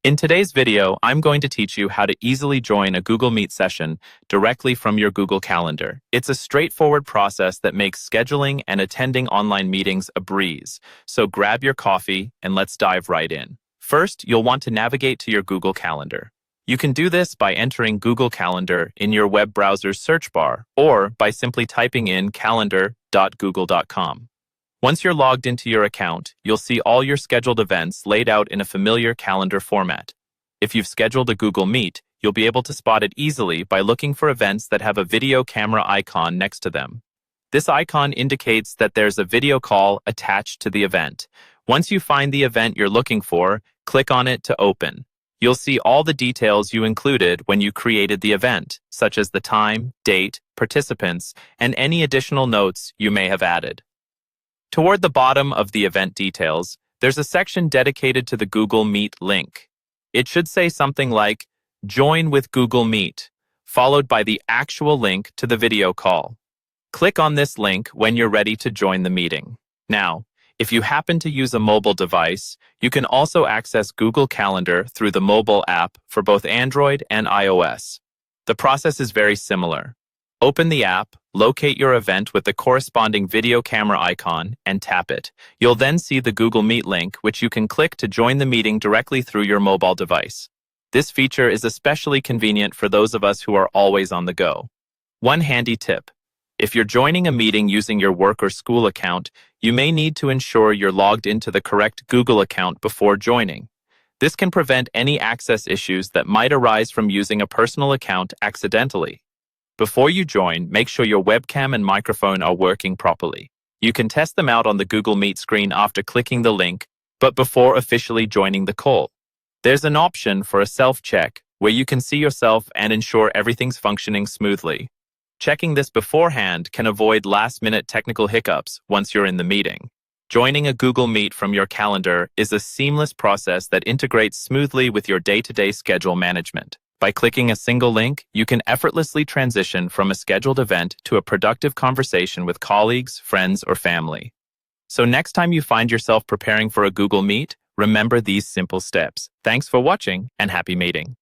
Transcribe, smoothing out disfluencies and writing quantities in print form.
In today's video, I'm going to teach you how to easily join a Google Meet session directly from your Google Calendar. It's a straightforward process that makes scheduling and attending online meetings a breeze. So grab your coffee and let's dive right in. First, you'll want to navigate to your Google Calendar. You can do this by entering Google Calendar in your web browser's search bar or by simply typing in calendar.google.com. Once you're logged into your account, you'll see all your scheduled events laid out in a familiar calendar format. If you've scheduled a Google Meet, you'll be able to spot it easily by looking for events that have a video camera icon next to them. This icon indicates that there's a video call attached to the event. Once you find the event you're looking for, click on it to open. You'll see all the details you included when you created the event, such as the time, date, participants, and any additional notes you may have added. Toward the bottom of the event details, there's a section dedicated to the Google Meet link. It should say something like, "Join with Google Meet," followed by the actual link to the video call. Click on this link when you're ready to join the meeting. Now, if you happen to use a mobile device, you can also access Google Calendar through the mobile app for both Android and iOS. The process is very similar. Open the app, locate your event with the corresponding video camera icon, and tap it. You'll then see the Google Meet link, which you can click to join the meeting directly through your mobile device. This feature is especially convenient for those of us who are always on the go. One handy tip: if you're joining a meeting using your work or school account, you may need to ensure you're logged into the correct Google account before joining. This can prevent any access issues that might arise from using a personal account accidentally. Before you join, make sure your webcam and microphone are working properly. You can test them out on the Google Meet screen after clicking the link, but before officially joining the call. There's an option for a self-check where you can see yourself and ensure everything's functioning smoothly. Checking this beforehand can avoid last-minute technical hiccups once you're in the meeting. Joining a Google Meet from your calendar is a seamless process that integrates smoothly with your day-to-day schedule management. By clicking a single link, you can effortlessly transition from a scheduled event to a productive conversation with colleagues, friends, or family. So next time you find yourself preparing for a Google Meet, remember these simple steps. Thanks for watching and happy meeting.